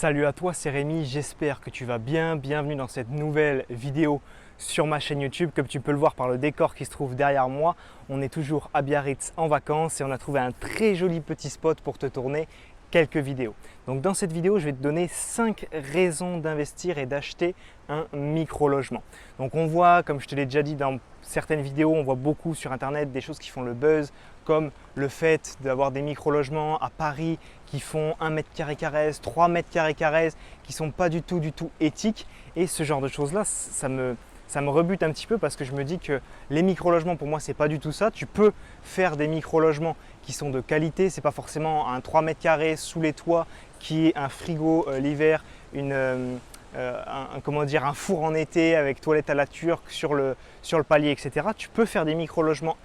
Salut à toi, c'est Rémi, j'espère que tu vas bien. Bienvenue dans cette nouvelle vidéo sur ma chaîne YouTube. Comme tu peux le voir par le décor qui se trouve derrière moi, on est toujours à Biarritz en vacances et on a trouvé un très joli petit spot pour te tourner quelques vidéos. Donc dans cette vidéo, je vais te donner 5 raisons d'investir et d'acheter un micro-logement. Donc on voit, comme je te l'ai déjà dit dans certaines vidéos, on voit beaucoup sur internet des choses qui font le buzz, comme le fait d'avoir des micro-logements à Paris qui font 1 mètre carré carré, 3 mètres carrés carrés, qui ne sont pas du tout éthiques. Et ce genre de choses-là, ça me rebute un petit peu parce que je me dis que les micro-logements, pour moi, ce n'est pas du tout ça. Tu peux faire des micro-logements qui sont de qualité. Ce n'est pas forcément un 3 mètres carrés sous les toits qui est un frigo l'hiver, un four en été avec toilette à la turque sur le palier, etc. Tu peux faire des micro-logements,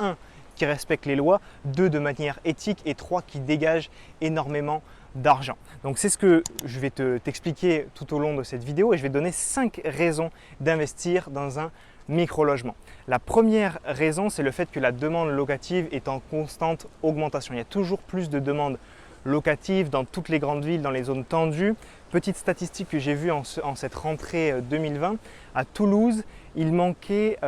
qui respectent les lois, 2 de manière éthique et 3 qui dégagent énormément d'argent. Donc c'est ce que je vais t'expliquer tout au long de cette vidéo et je vais te donner 5 raisons d'investir dans un micro-logement. La première raison, c'est le fait que la demande locative est en constante augmentation. Il y a toujours plus de demandes locatives dans toutes les grandes villes, dans les zones tendues. Petite statistique que j'ai vue en cette rentrée 2020, à Toulouse, il manquait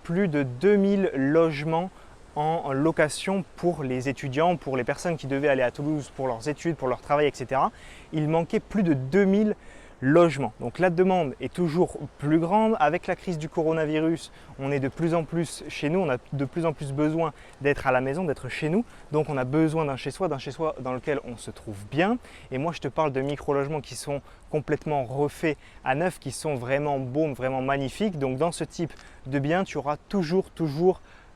plus de 2000 logements en location pour les étudiants, pour les personnes qui devaient aller à Toulouse pour leurs études, pour leur travail, etc. Il manquait plus de 2000 logements. Donc la demande est toujours plus grande. Avec la crise du coronavirus, on est de plus en plus chez nous, on a de plus en plus besoin d'être à la maison, d'être chez nous. Donc on a besoin d'un chez-soi dans lequel on se trouve bien. Et moi je te parle de micro-logements qui sont complètement refaits à neuf, qui sont vraiment beaux, vraiment magnifiques. Donc dans ce type de bien, tu auras toujours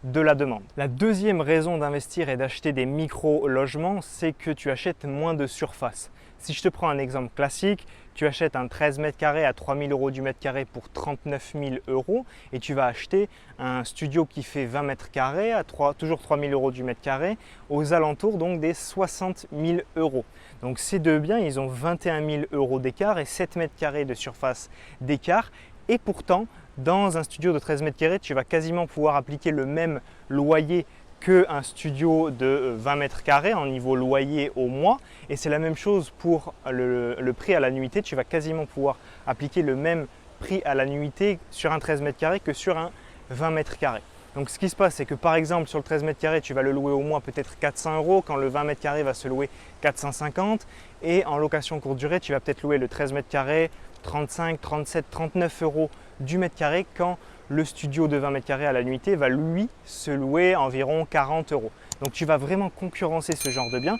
de la demande. La deuxième raison d'investir et d'acheter des micro-logements, c'est que tu achètes moins de surface. Si je te prends un exemple classique, tu achètes un 13 mètres carrés à 3 000 € du mètre carré pour 39 000 € et tu vas acheter un studio qui fait 20 mètres carrés à toujours 3 000 € du mètre carré aux alentours donc des 60 000 €. Donc ces deux biens, ils ont 21 000 € d'écart et 7 mètres carrés de surface d'écart et pourtant, dans un studio de 13 mètres carrés, tu vas quasiment pouvoir appliquer le même loyer qu'un studio de 20 mètres carrés en niveau loyer au mois. Et c'est la même chose pour le prix à la nuitée. Tu vas quasiment pouvoir appliquer le même prix à la nuitée sur un 13 mètres carrés que sur un 20 mètres carrés. Donc ce qui se passe, c'est que par exemple sur le 13 mètres carrés, tu vas le louer au mois peut-être 400 € quand le 20 mètres carrés va se louer 450. Et en location courte durée, tu vas peut-être louer le 13 mètres carrés 35, 37, 39 € du mètre carré quand le studio de 20 mètres carrés à la nuitée va lui se louer environ 40 €. Donc tu vas vraiment concurrencer ce genre de bien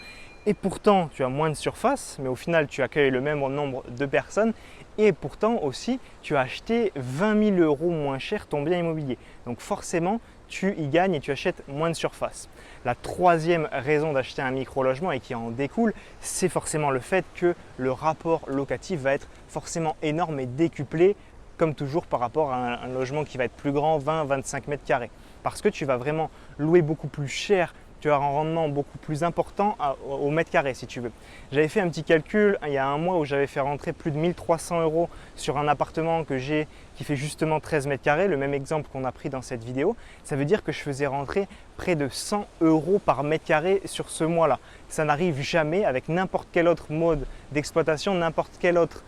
et pourtant tu as moins de surface mais au final tu accueilles le même nombre de personnes et pourtant aussi tu as acheté 20 000 € moins cher ton bien immobilier. Donc forcément tu y gagnes et tu achètes moins de surface. La troisième raison d'acheter un micro-logement et qui en découle, c'est forcément le fait que le rapport locatif va être forcément énorme et décuplé comme toujours par rapport à un logement qui va être plus grand, 20-25 mètres carrés. Parce que tu vas vraiment louer beaucoup plus cher, tu as un rendement beaucoup plus important au mètre carré si tu veux. J'avais fait un petit calcul il y a un mois où j'avais fait rentrer plus de 1 300 € sur un appartement que j'ai qui fait justement 13 mètres carrés, le même exemple qu'on a pris dans cette vidéo. Ça veut dire que je faisais rentrer près de 100 € par mètre carré sur ce mois-là. Ça n'arrive jamais avec n'importe quel autre mode d'exploitation, n'importe quel autre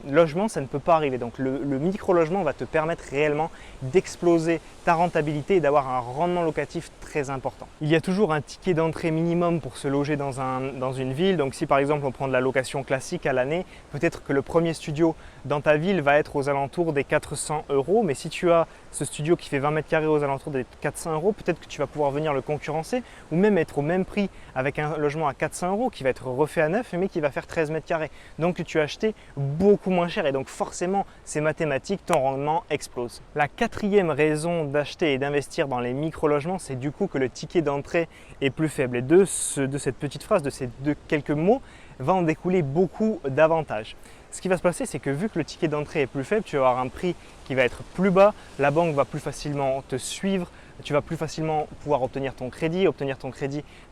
logement, ça ne peut pas arriver. Donc le micro-logement va te permettre réellement d'exploser ta rentabilité et d'avoir un rendement locatif très important. Il y a toujours un ticket d'entrée minimum pour se loger dans une ville. Donc si par exemple on prend de la location classique à l'année, peut-être que le premier studio dans ta ville va être aux alentours des 400 €. Mais si tu as ce studio qui fait 20 mètres carrés aux alentours des 400 €, peut-être que tu vas pouvoir venir le concurrencer ou même être au même prix avec un logement à 400 € qui va être refait à neuf mais qui va faire 13 mètres carrés. Donc tu as acheté beaucoup moins cher et donc forcément c'est mathématique, ton rendement explose. La quatrième raison d'acheter et d'investir dans les micro-logements, c'est du coup que le ticket d'entrée est plus faible et de cette petite phrase, de ces quelques mots, va en découler beaucoup d'avantages. Ce qui va se passer, c'est que vu que le ticket d'entrée est plus faible, tu vas avoir un prix qui va être plus bas, la banque va plus facilement te suivre, tu vas plus facilement pouvoir obtenir ton crédit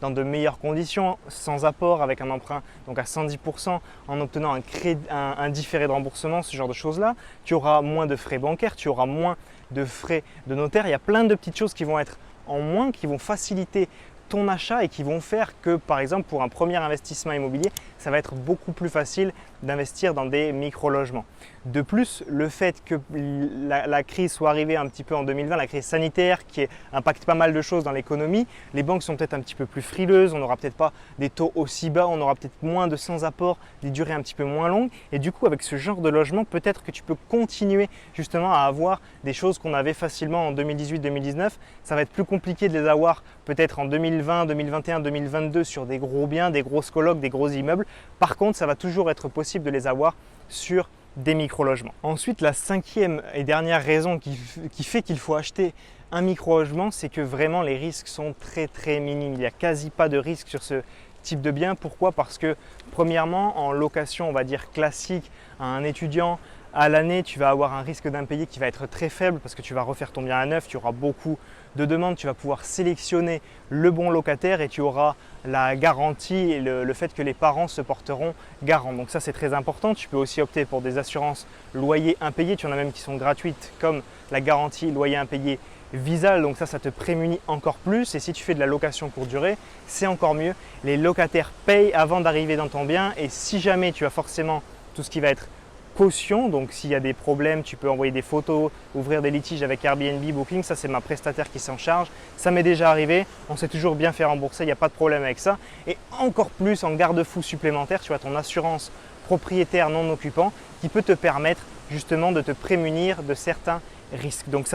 dans de meilleures conditions, sans apport, avec un emprunt donc à 110%, en obtenant un différé de remboursement, ce genre de choses-là. Tu auras moins de frais bancaires, tu auras moins de frais de notaire. Il y a plein de petites choses qui vont être en moins, qui vont faciliter ton achat et qui vont faire que, par exemple, pour un premier investissement immobilier, ça va être beaucoup plus facile d'investir dans des micro-logements. De plus, le fait que la crise soit arrivée un petit peu en 2020, la crise sanitaire qui impacte pas mal de choses dans l'économie, les banques sont peut-être un petit peu plus frileuses, on n'aura peut-être pas des taux aussi bas, on aura peut-être moins de sans-apport, des durées un petit peu moins longues. Et du coup, avec ce genre de logement, peut-être que tu peux continuer justement à avoir des choses qu'on avait facilement en 2018-2019. Ça va être plus compliqué de les avoir peut-être en 2020, 2021, 2022 sur des gros biens, des grosses colocs, des gros immeubles. Par contre, ça va toujours être possible de les avoir sur des micro-logements. Ensuite, la cinquième et dernière raison qui fait qu'il faut acheter un micro-logement, c'est que vraiment les risques sont très minimes. Il n'y a quasi pas de risque sur ce type de bien. Pourquoi? Parce que premièrement, en location, on va dire classique, à un étudiant, à l'année, tu vas avoir un risque d'impayé qui va être très faible parce que tu vas refaire ton bien à neuf, tu auras beaucoup de demandes, tu vas pouvoir sélectionner le bon locataire et tu auras la garantie et le fait que les parents se porteront garant. Donc ça, c'est très important. Tu peux aussi opter pour des assurances loyer impayé. Tu en as même qui sont gratuites comme la garantie loyer impayé Visal. Donc ça te prémunit encore plus. Et si tu fais de la location courte durée, c'est encore mieux. Les locataires payent avant d'arriver dans ton bien et si jamais tu as forcément tout ce qui va être caution, donc s'il y a des problèmes, tu peux envoyer des photos, ouvrir des litiges avec Airbnb, Booking, ça c'est ma prestataire qui s'en charge. Ça m'est déjà arrivé, on s'est toujours bien fait rembourser, il n'y a pas de problème avec ça. Et encore plus en garde-fou supplémentaire, tu as ton assurance propriétaire non occupant qui peut te permettre justement de te prémunir de certains risques. Donc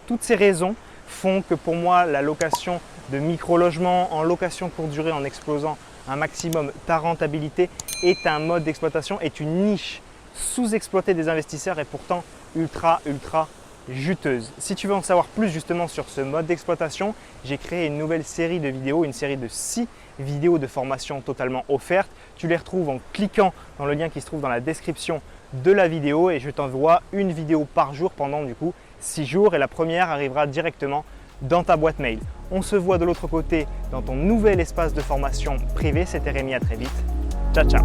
toutes ces raisons font que pour moi la location de micro-logements en location courte durée en explosant un maximum ta rentabilité est un mode d'exploitation, est une niche sous-exploitée des investisseurs et pourtant ultra juteuse. Si tu veux en savoir plus justement sur ce mode d'exploitation, j'ai créé une nouvelle série de vidéos, une série de 6 vidéos de formation totalement offertes. Tu les retrouves en cliquant dans le lien qui se trouve dans la description de la vidéo et je t'envoie une vidéo par jour pendant du coup 6 jours et la première arrivera directement dans ta boîte mail. On se voit de l'autre côté dans ton nouvel espace de formation privé. C'était Rémi, à très vite. Ciao ciao.